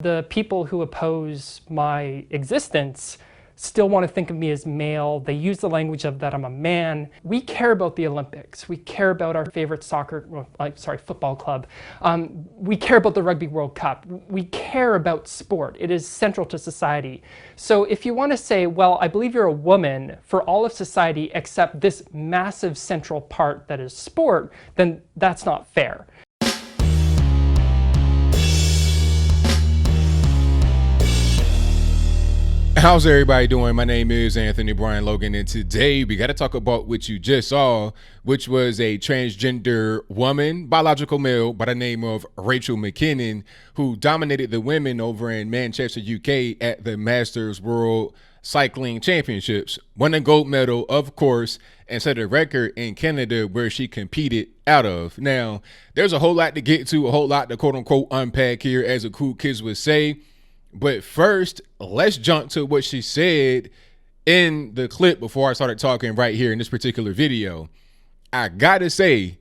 The people who oppose my existence still want to think of me as male. They use the language of that I'm a man. We care about the Olympics. We care about our favorite football club. We care about the Rugby World Cup. We care about sport. It is central to society. So if you want to say, well, I believe you're a woman for all of society except this massive central part that is sport, then that's not fair. How's everybody doing? My name is Anthony Brian Logan, and today we got to talk about what you just saw, which was a transgender woman, biological male by the name of Rachel McKinnon, who dominated the women over in Manchester, UK at the Masters World Cycling Championships, won a gold medal, of course, and set a record in Canada where she competed out of. Now, there's a whole lot to get to, a whole lot to quote unquote unpack here, as the cool kids would say. But first, let's jump to what she said in the clip before I started talking right here in this particular video. I gotta say,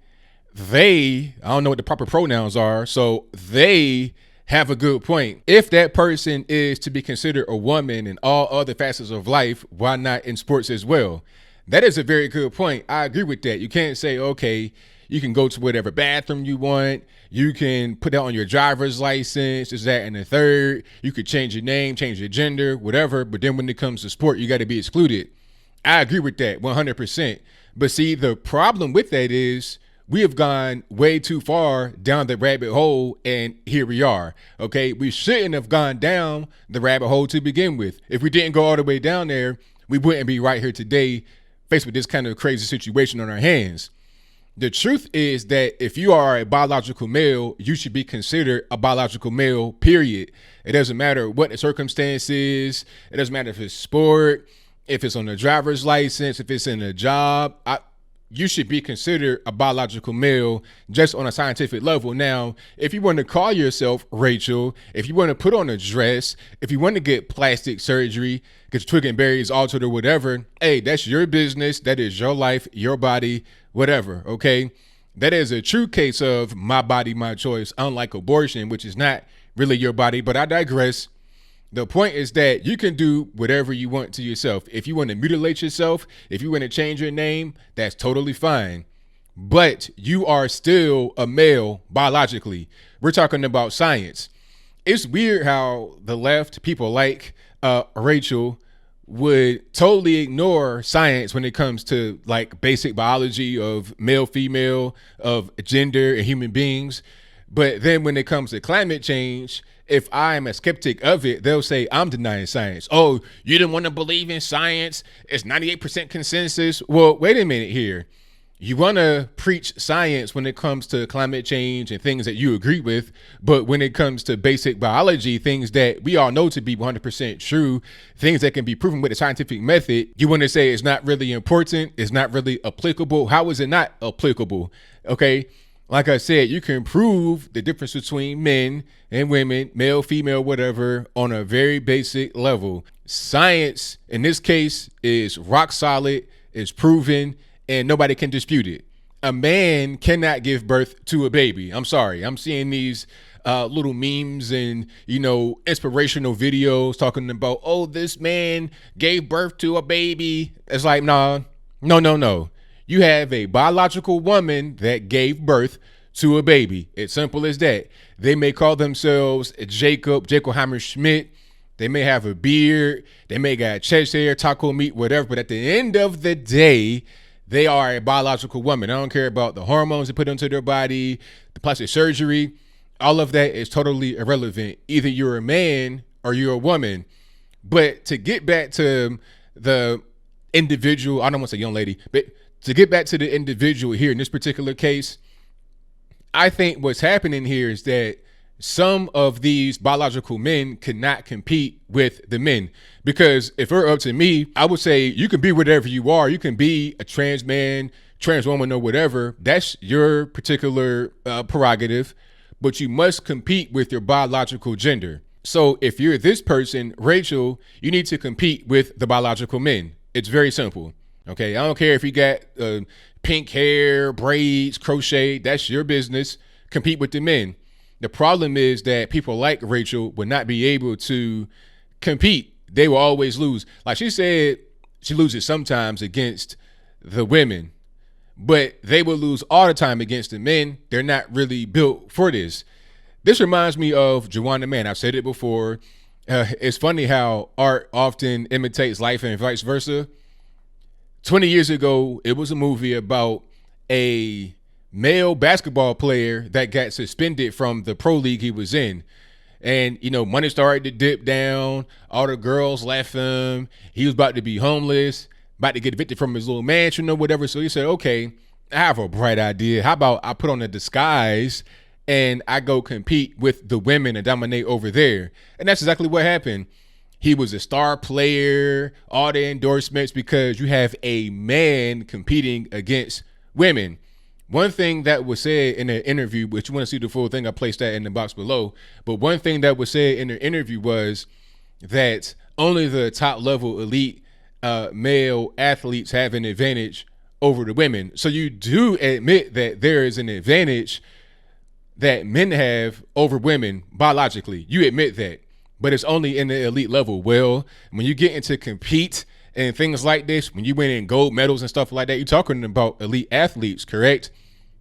I don't know what the proper pronouns are, so they have a good point. If that person is to be considered a woman in all other facets of life, why not in sports as well? That is a very good point. I agree with that. You can't say, okay, you can go to whatever bathroom you want. You can put that on your driver's license, is that and the third. You could change your name, change your gender, whatever. But then when it comes to sport, you got to be excluded. I agree with that 100%. But see, the problem with that is we have gone way too far down the rabbit hole, and here we are. Okay, we shouldn't have gone down the rabbit hole to begin with. If we didn't go all the way down there, we wouldn't be right here today faced with this kind of crazy situation on our hands. The truth is that if you are a biological male, you should be considered a biological male, period. It doesn't matter what the circumstance is. It doesn't matter if it's sport, if it's on a driver's license, if it's in a job. You should be considered a biological male just on a scientific level. Now, if you want to call yourself Rachel, if you want to put on a dress, if you want to get plastic surgery, get your twig and berries altered or whatever, hey, that's your business. That is your life, your body, whatever, okay? That is a true case of my body, my choice, unlike abortion, which is not really your body, but I digress. The point is that you can do whatever you want to yourself. If you want to mutilate yourself, if you want to change your name, that's totally fine. But you are still a male biologically. We're talking about science. It's weird how the left, people like Rachel, would totally ignore science when it comes to like basic biology of male, female, of gender and human beings. But then when it comes to climate change, if I'm a skeptic of it, they'll say I'm denying science. Oh, you didn't want to believe in science. It's 98% consensus. Well, wait a minute here. You want to preach science when it comes to climate change and things that you agree with. But when it comes to basic biology, things that we all know to be 100% true, things that can be proven with a scientific method, you want to say it's not really important. It's not really applicable. How is it not applicable? Okay. Like I said, you can prove the difference between men and women, male, female, whatever, on a very basic level. Science, in this case, is rock solid, is proven, and nobody can dispute it. A man cannot give birth to a baby. I'm sorry. I'm seeing these little memes and, inspirational videos talking about, oh, this man gave birth to a baby. It's like, no. You have a biological woman that gave birth to a baby. It's simple as that. They may call themselves Jacobheimer Schmidt. They may have a beard. They may got chest hair, taco meat, whatever. But at the end of the day, they are a biological woman. I don't care about the hormones they put into their body, the plastic surgery. All of that is totally irrelevant. Either you're a man or you're a woman. But to get back to the individual, I don't want to say young lady, but to get back to the individual here in this particular case, I think what's happening here is that some of these biological men cannot compete with the men. Because if it were up to me, I would say you can be whatever you are. You can be a trans man, trans woman, or whatever. That's your particular prerogative. But you must compete with your biological gender. So if you're this person, Rachel, you need to compete with the biological men. It's very simple. Okay, I don't care if you got pink hair, braids, crochet. That's your business. Compete with the men. The problem is that people like Rachel would not be able to compete. They will always lose. Like she said, she loses sometimes against the women, but they will lose all the time against the men. They're not really built for this. This reminds me of Juwan Man. I've said it before. It's funny how art often imitates life and vice versa. 20 years ago, it was a movie about a male basketball player that got suspended from the pro league he was in. And, money started to dip down. All the girls left him. He was about to be homeless, about to get evicted from his little mansion or whatever. So he said, okay, I have a bright idea. How about I put on a disguise and I go compete with the women and dominate over there? And that's exactly what happened. He was a star player, all the endorsements, because you have a man competing against women. One thing that was said in an interview, which you want to see the full thing, I placed that in the box below. But one thing that was said in the interview was that only the top level elite male athletes have an advantage over the women. So you do admit that there is an advantage that men have over women biologically. You admit that, but it's only in the elite level. Well, when you get into compete and things like this, when you win in gold medals and stuff like that, you're talking about elite athletes, correct?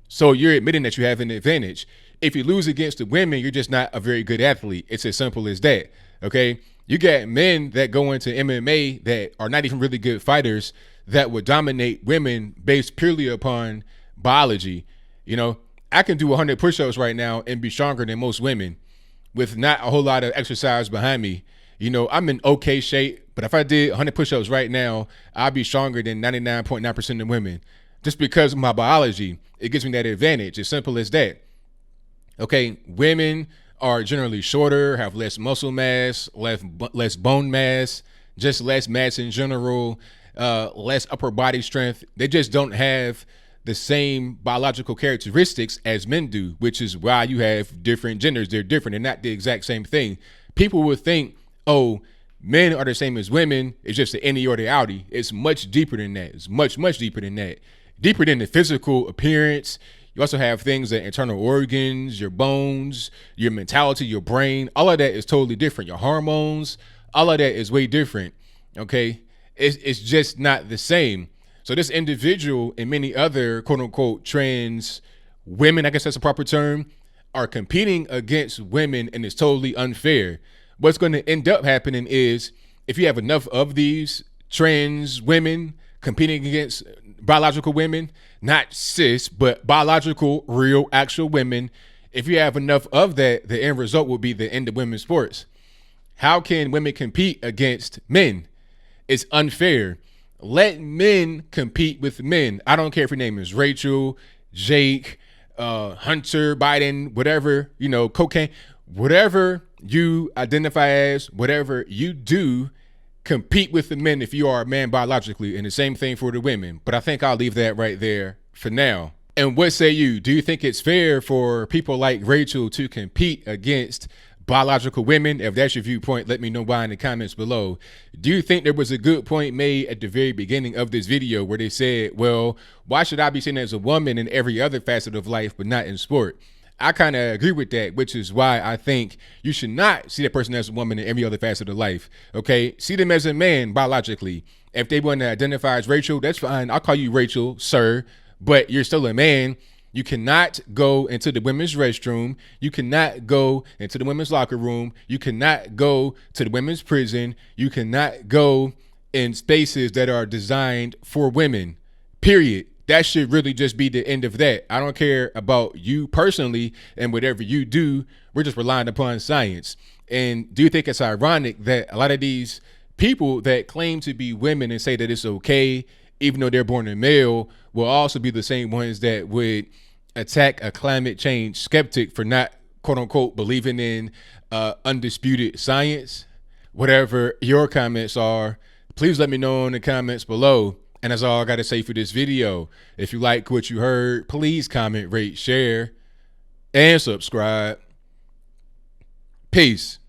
So you're admitting that you have an advantage. If you lose against the women, you're just not a very good athlete. It's as simple as that, okay? You got men that go into MMA that are not even really good fighters that would dominate women based purely upon biology. I can do 100 push-ups right now and be stronger than most women with not a whole lot of exercise behind me. I'm in okay shape, but if I did 100 push-ups right now, I'd be stronger than 99.9% of women just because of my biology. It gives me that advantage. As simple as that. Okay, women are generally shorter, have less muscle mass, less bone mass, just less mass in general, less upper body strength. They just don't have the same biological characteristics as men do, which is why you have different genders. They're different. They're not the exact same thing. People would think, oh, men are the same as women. It's just the innie or the outie. It's much deeper than that. It's much, much deeper than that. Deeper than the physical appearance. You also have things like internal organs, your bones, your mentality, your brain. All of that is totally different. Your hormones, all of that is way different. Okay? It's just not the same. So this individual and many other quote unquote trans women, I guess that's a proper term, are competing against women, and it's totally unfair. What's going to end up happening is if you have enough of these trans women competing against biological women, not cis, but biological, real, actual women, if you have enough of that, the end result will be the end of women's sports. How can women compete against men? It's unfair. Let men compete with men. I don't care if your name is Rachel, Jake, Hunter, Biden, whatever, cocaine, whatever you identify as, whatever you do, compete with the men if you are a man biologically, and the same thing for the women. But I think I'll leave that right there for now. And what say you? Do you think it's fair for people like Rachel to compete against biological women? If that's your viewpoint, let me know why in the comments below. Do you think there was a good point made at the very beginning of this video where they said, well, why should I be seen as a woman in every other facet of life but not in sport? I kind of agree with that, which is why I think you should not see that person as a woman in every other facet of life. Okay, see them as a man biologically. If they want to identify as Rachel, that's fine. I'll call you Rachel, sir, but you're still a man. You cannot go into the women's restroom. You cannot go into the women's locker room. You cannot go to the women's prison. You cannot go in spaces that are designed for women, period. That should really just be the end of that. I don't care about you personally and whatever you do. We're just relying upon science. And do you think it's ironic that a lot of these people that claim to be women and say that it's okay, even though they're born a male, will also be the same ones that would attack a climate change skeptic for not, quote unquote, believing in undisputed science? Whatever your comments are, please let me know in the comments below. And that's all I got to say for this video. If you like what you heard, please comment, rate, share, and subscribe. Peace.